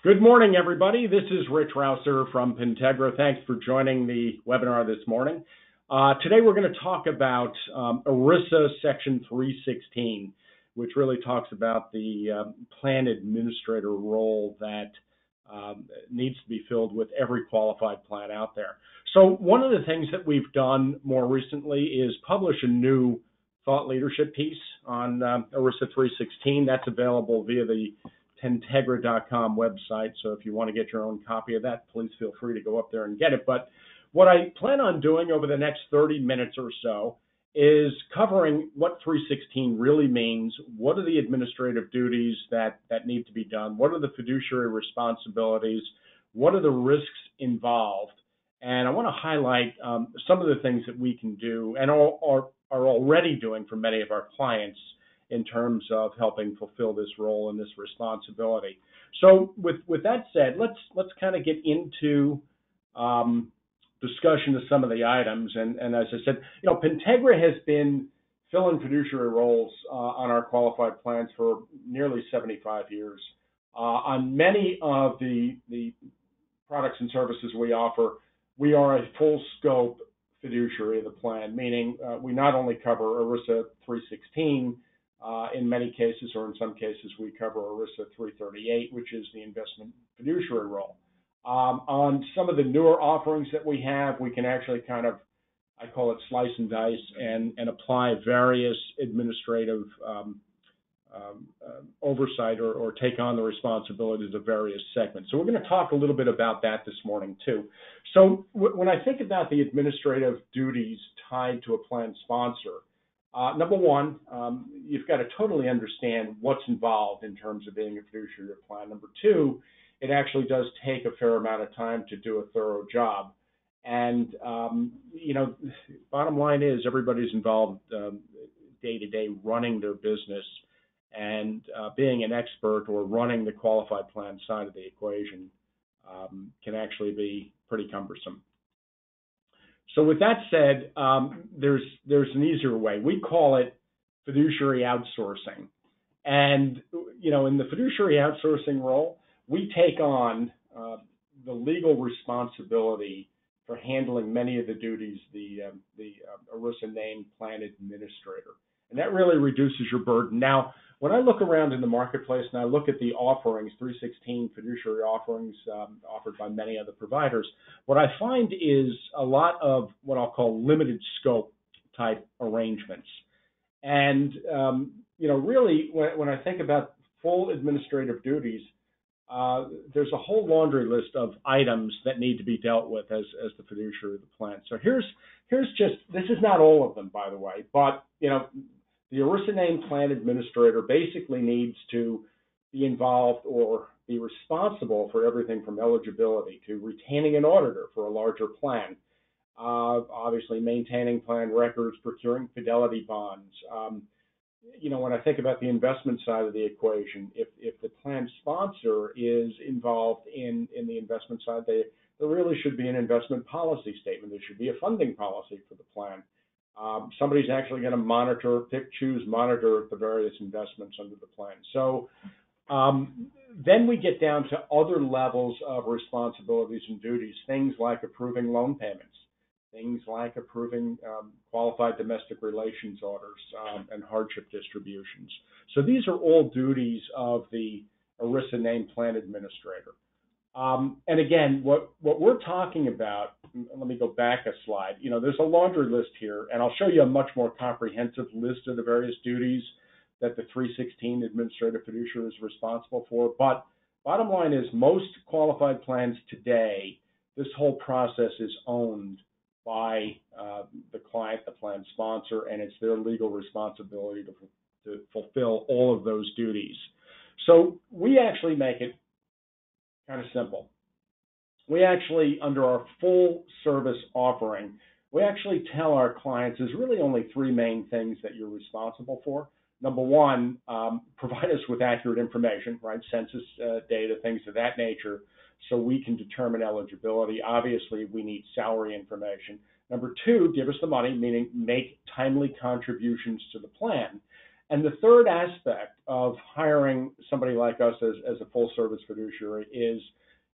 Good morning, everybody. This is Rich Rouser from Pentegra. Thanks for joining the webinar this morning. Today we're going to talk about ERISA Section 316, which really talks about the plan administrator role that needs to be filled with every qualified plan out there. So one of the things that we've done more recently is publish a new thought leadership piece on ERISA 316. That's available via the Pentegra.com website. So if you want to get your own copy of that, please feel free to go up there and get it. But what I plan on doing over the next 30 minutes or so is covering what 316 really means, what are the administrative duties that need to be done, what are the fiduciary responsibilities, what are the risks involved, and I want to highlight some of the things that we can do and are already doing for many of our clients in terms of helping fulfill this role and this responsibility. So with that said, let's kind of get into discussion of some of the items. And as I said, Pentegra has been filling fiduciary roles on our qualified plans for nearly 75 years. On many of the products and services we offer, we are a full scope fiduciary of the plan, meaning we not only cover ERISA 316, in many cases, or in some cases, we cover ERISA 338, which is the investment fiduciary role. On some of the newer offerings that we have, we can actually kind of, I call it slice and dice, and apply various administrative oversight or take on the responsibilities of various segments. So we're going to talk a little bit about that this morning, too. So when I think about the administrative duties tied to a plan sponsor, number one, you've got to totally understand what's involved in terms of being a fiduciary of plan. Number two, it actually does take a fair amount of time to do a thorough job. And, bottom line is everybody's involved day to day running their business, and being an expert or running the qualified plan side of the equation can actually be pretty cumbersome. So with that said, there's an easier way. We call it fiduciary outsourcing. And, in the fiduciary outsourcing role, we take on the legal responsibility for handling many of the duties the ERISA named plan administrator. And that really reduces your burden. Now, when I look around in the marketplace and I look at the offerings, 316 fiduciary offerings offered by many other providers, what I find is a lot of what I'll call limited scope type arrangements. And, really, when I think about full administrative duties, there's a whole laundry list of items that need to be dealt with as the fiduciary of the plan. So here's just, this is not all of them, by the way, but, the ERISA named plan administrator basically needs to be involved or be responsible for everything from eligibility to retaining an auditor for a larger plan, obviously maintaining plan records, procuring fidelity bonds. When I think about the investment side of the equation, if the plan sponsor is involved in the investment side, there really should be an investment policy statement. There should be a funding policy for the plan. Somebody's actually going to monitor the various investments under the plan. So then we get down to other levels of responsibilities and duties, things like approving loan payments, things like approving qualified domestic relations orders and hardship distributions. So these are all duties of the ERISA named plan administrator. And again, what we're talking about, let me go back a slide. There's a laundry list here, and I'll show you a much more comprehensive list of the various duties that the 316 administrative fiduciary is responsible for. But bottom line is most qualified plans today, this whole process is owned by the client, the plan sponsor, and it's their legal responsibility to fulfill all of those duties. So we actually make it kind of simple. We actually, under our full service offering, we actually tell our clients there's really only three main things that you're responsible for. Number one, provide us with accurate information, right? Census data, things of that nature, so we can determine eligibility. Obviously, we need salary information. Number two, give us the money, meaning make timely contributions to the plan. And the third aspect of hiring somebody like us as a full service fiduciary is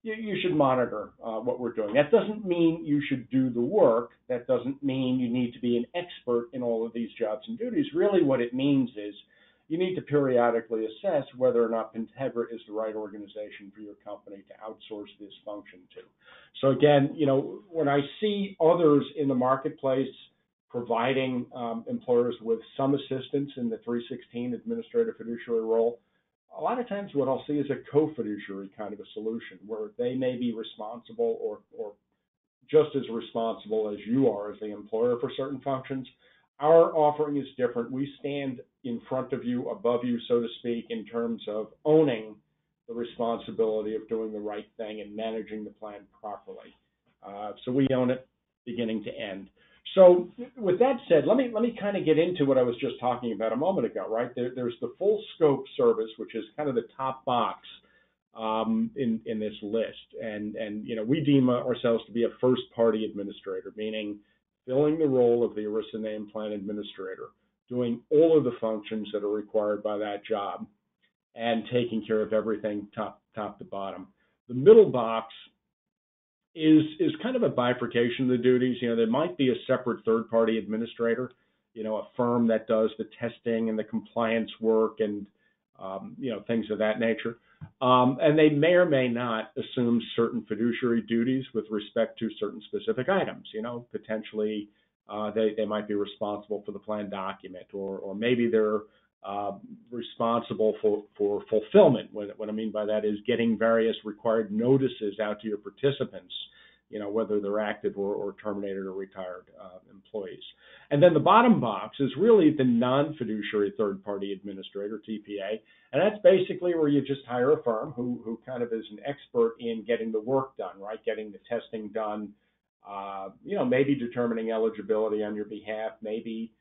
you should monitor what we're doing. That doesn't mean you should do the work. That doesn't mean you need to be an expert in all of these jobs and duties. Really what it means is you need to periodically assess whether or not PENTegra is the right organization for your company to outsource this function to. So again, when I see others in the marketplace providing employers with some assistance in the 316 administrative fiduciary role, a lot of times what I'll see is a co-fiduciary kind of a solution where they may be responsible or just as responsible as you are as the employer for certain functions. Our offering is different. We stand in front of you, above you, so to speak, in terms of owning the responsibility of doing the right thing and managing the plan properly. So we own it beginning to end. So with that said, let me kind of get into what I was just talking about a moment ago, right? There's the full scope service, which is kind of the top box in this list. And we deem ourselves to be a first party administrator, meaning filling the role of the ERISA named plan administrator, doing all of the functions that are required by that job and taking care of everything top to bottom. The middle box is kind of a bifurcation of the duties. There might be a separate third-party administrator, a firm that does the testing and the compliance work and, things of that nature. And they may or may not assume certain fiduciary duties with respect to certain specific items. Potentially they might be responsible for the plan document, or maybe they're responsible for fulfillment. What I mean by that is getting various required notices out to your participants, whether they're active or terminated or retired employees. And then the bottom box is really the non-fiduciary third-party administrator, TPA, and that's basically where you just hire a firm who kind of is an expert in getting the work done, right? Getting the testing done, maybe determining eligibility on your behalf, maybe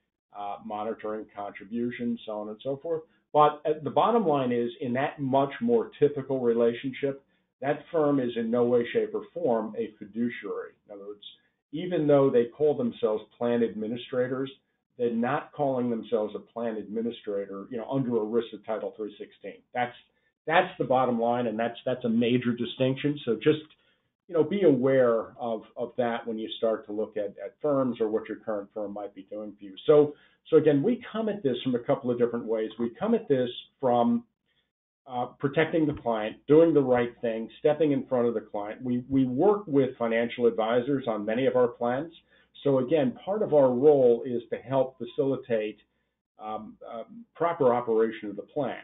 monitoring contributions, so on and so forth. But the bottom line is, in that much more typical relationship, that firm is in no way, shape, or form a fiduciary. In other words, even though they call themselves plan administrators, they're not calling themselves a plan administrator, under ERISA Title 316. That's the bottom line, and that's a major distinction. So just be aware of that when you start to look at firms or what your current firm might be doing for you. So again, we come at this from a couple of different ways. We come at this from protecting the client, doing the right thing, stepping in front of the client. We work with financial advisors on many of our plans. So again, part of our role is to help facilitate proper operation of the plan.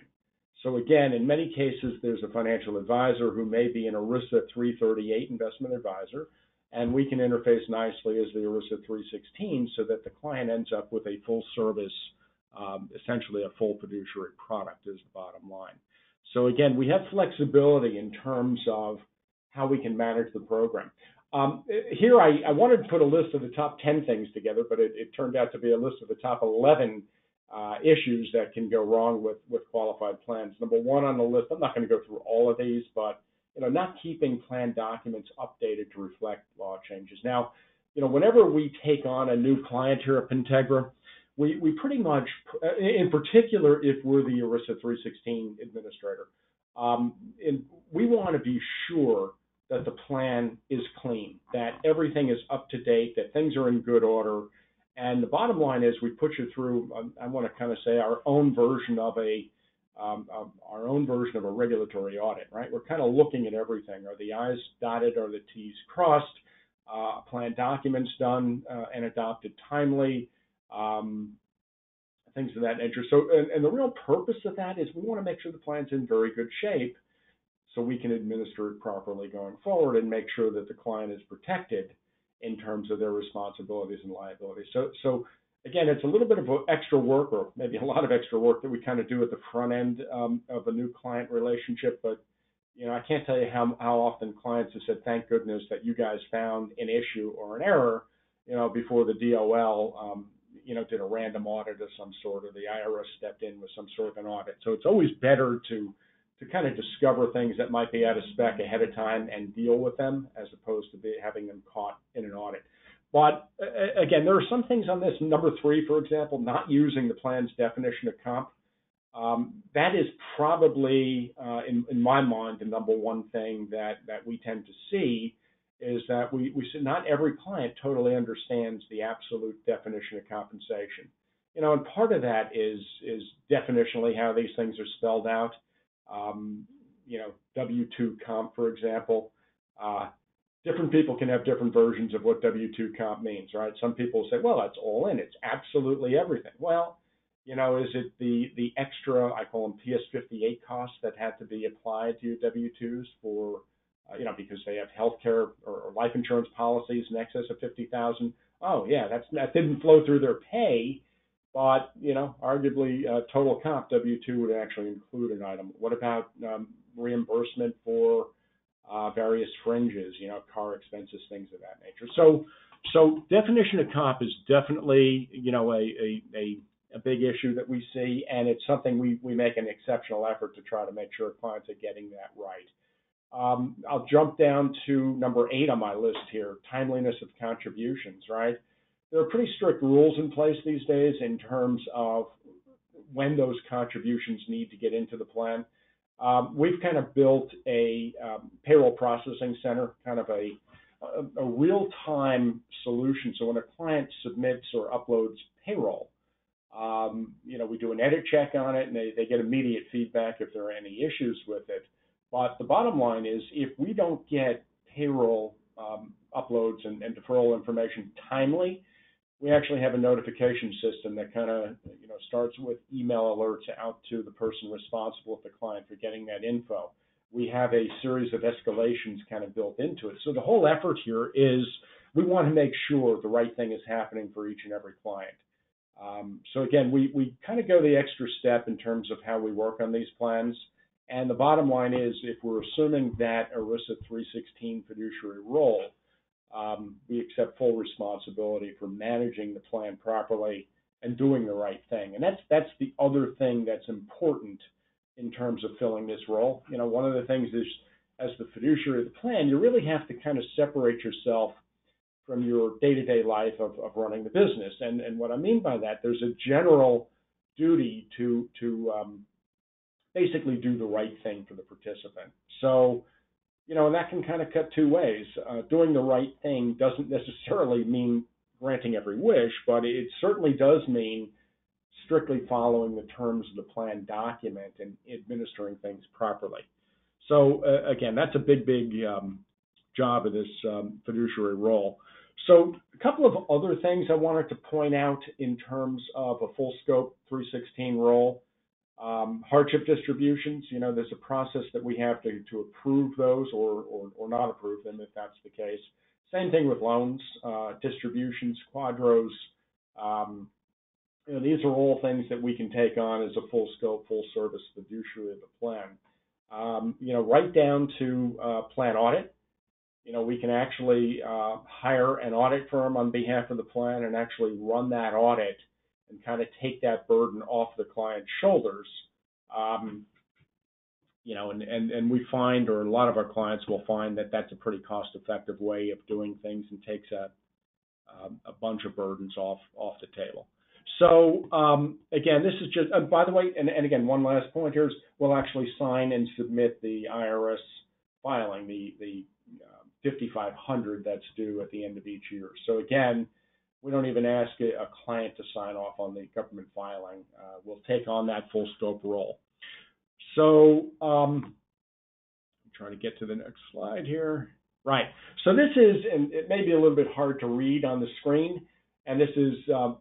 So again, in many cases, there's a financial advisor who may be an ERISA 338 investment advisor, and we can interface nicely as the ERISA 316 so that the client ends up with a full service, essentially a full fiduciary product is the bottom line. So again, we have flexibility in terms of how we can manage the program. Here, I wanted to put a list of the top 10 things together, but it turned out to be a list of the top 11 issues that can go wrong with qualified plans. Number one on the list, I'm not going to go through all of these, but not keeping plan documents updated to reflect law changes. Now, whenever we take on a new client here at PENTegra, we pretty much, in particular, if we're the ERISA 316 administrator, and we want to be sure that the plan is clean, that everything is up to date, that things are in good order. And the bottom line is we put you through, I want to kind of say, our own version of a regulatory audit, right? We're kind of looking at everything. Are the I's dotted? Are the T's crossed? Plan documents done and adopted timely? Things of that nature. So, and the real purpose of that is we want to make sure the plan's in very good shape so we can administer it properly going forward and make sure that the client is protected in terms of their responsibilities and liabilities. So again, it's a little bit of extra work, or maybe a lot of extra work that we kind of do at the front end of a new client relationship. But I can't tell you how often clients have said, "Thank goodness that you guys found an issue or an error, before the DOL, did a random audit of some sort, or the IRS stepped in with some sort of an audit." So it's always better to kind of discover things that might be out of spec ahead of time and deal with them, as opposed to having them caught in an audit. But again, there are some things on this. Number 3, for example, not using the plan's definition of comp. That is probably, in my mind, the number one thing that we tend to see is that we see not every client totally understands the absolute definition of compensation. And part of that is definitionally how these things are spelled out. W-2 comp, for example. Different people can have different versions of what W-2 comp means, right? Some people say, well, that's all in. It's absolutely everything. Well, is it the extra, I call them PS58 costs that had to be applied to your W-2s for, because they have healthcare or life insurance policies in excess of 50,000? Oh, yeah, that didn't flow through their pay, but, arguably total comp W-2 would actually include an item. What about reimbursement for various fringes, car expenses, things of that nature? So definition of comp is definitely, a big issue that we see, and it's something we make an exceptional effort to try to make sure clients are getting that right. I'll jump down to number 8 on my list here, timeliness of contributions, right? There are pretty strict rules in place these days in terms of when those contributions need to get into the plan. We've kind of built a payroll processing center, kind of a real-time solution. So when a client submits or uploads payroll, we do an edit check on it, and they get immediate feedback if there are any issues with it. But the bottom line is, if we don't get payroll uploads and deferral information timely, we actually have a notification system that kind of starts with email alerts out to the person responsible at the client for getting that info. We have a series of escalations kind of built into it. So the whole effort here is we want to make sure the right thing is happening for each and every client. So again, we kind of go the extra step in terms of how we work on these plans. And the bottom line is, if we're assuming that ERISA 316 fiduciary role, we accept full responsibility for managing the plan properly and doing the right thing. And that's the other thing that's important in terms of filling this role. One of the things is, as the fiduciary of the plan, you really have to kind of separate yourself from your day-to-day life of running the business. And what I mean by that, there's a general duty to basically do the right thing for the participant. So, and that can kind of cut two ways. Doing the right thing doesn't necessarily mean granting every wish, but it certainly does mean strictly following the terms of the plan document and administering things properly. So again, that's a big job of this fiduciary role. So a couple of other things I wanted to point out in terms of a full scope 316 role. Hardship distributions, there's a process that we have to approve those or not approve them if that's the case. Same thing with loans, distributions, quadros. These are all things that we can take on as a full scope, full service fiduciary of the plan. Right down to plan audit. We can actually hire an audit firm on behalf of the plan and actually run that audit and kind of take that burden off the client's shoulders. And we find, or a lot of our clients will find, that that's a pretty cost-effective way of doing things and takes a bunch of burdens off the table. So again, this is just, by the way, and again, one last point here is we'll actually sign and submit the IRS filing, the 5500 that's due at the end of each year. So again, we don't even ask a client to sign off on the government filing. We'll take on that full scope role. So I'm trying to get to the next slide here. Right. So this is, and it may be a little bit hard to read on the screen, and this is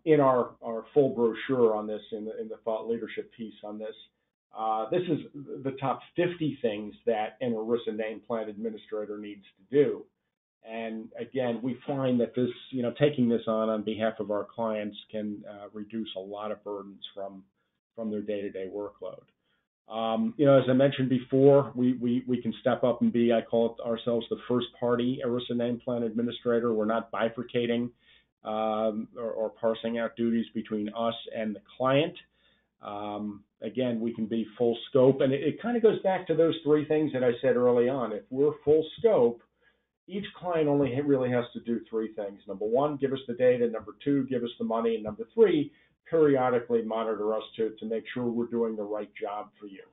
in our full brochure on this, in the thought leadership piece on this. This is the top 50 things that an ERISA named plan administrator needs to do. And again, we find that this, taking this on behalf of our clients can reduce a lot of burdens from their day-to-day workload. As I mentioned before, we can step up and be, I call it ourselves, the first party ERISA named plan administrator. We're not bifurcating or parsing out duties between us and the client. Again, we can be full scope, and it kind of goes back to those three things that I said early on. If we're full scope, each client only really has to do three things. Number one, give us the data. Number two, give us the money. And number three, periodically monitor us to make sure we're doing the right job for you.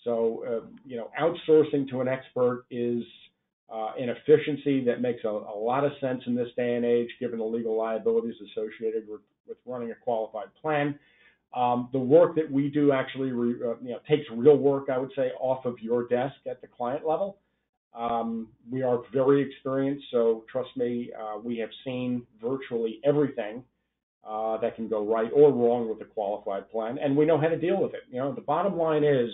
So, outsourcing to an expert is an efficiency that makes a lot of sense in this day and age, given the legal liabilities associated with running a qualified plan. The work that we do actually takes real work, I would say, off of your desk at the client level. We are very experienced, so trust me, we have seen virtually everything that can go right or wrong with a qualified plan, and we know how to deal with it. The bottom line is,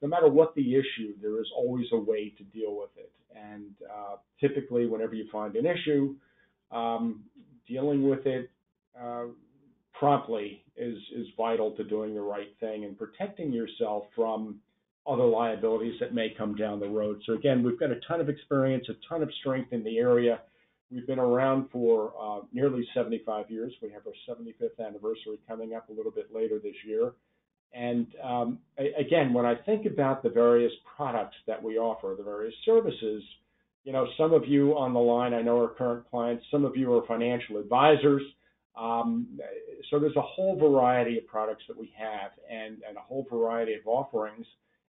no matter what the issue, there is always a way to deal with it. And typically, whenever you find an issue, dealing with it promptly is vital to doing the right thing and protecting yourself from other liabilities that may come down the road. So again, we've got a ton of experience, a ton of strength in the area. We've been around for nearly 75 years. We have our 75th anniversary coming up a little bit later this year. And again, when I think about the various products that we offer, the various services, some of you on the line I know are current clients, some of you are financial advisors. So there's a whole variety of products that we have and a whole variety of offerings.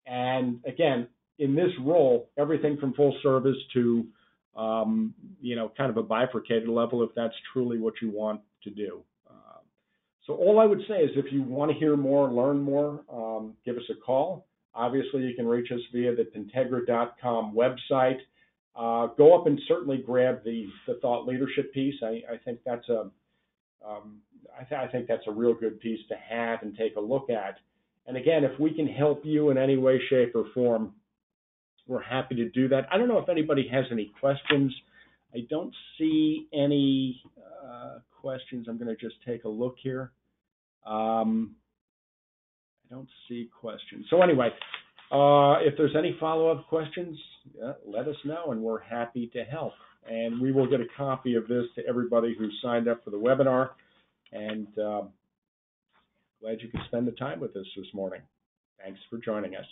And again, in this role, everything from full service to, kind of a bifurcated level, if that's truly what you want to do. So all I would say is if you want to hear more, learn more, give us a call. Obviously, you can reach us via the Pentegra.com website. Go up and certainly grab the thought leadership piece. I think that's I think that's a real good piece to have and take a look at. And again, if we can help you in any way, shape, or form, we're happy to do that. I don't know if anybody has any questions. I don't see any questions. I'm going to just take a look here. I don't see questions. So anyway, if there's any follow-up questions, let us know, and we're happy to help. And we will get a copy of this to everybody who signed up for the webinar. And glad you could spend the time with us this morning. Thanks for joining us.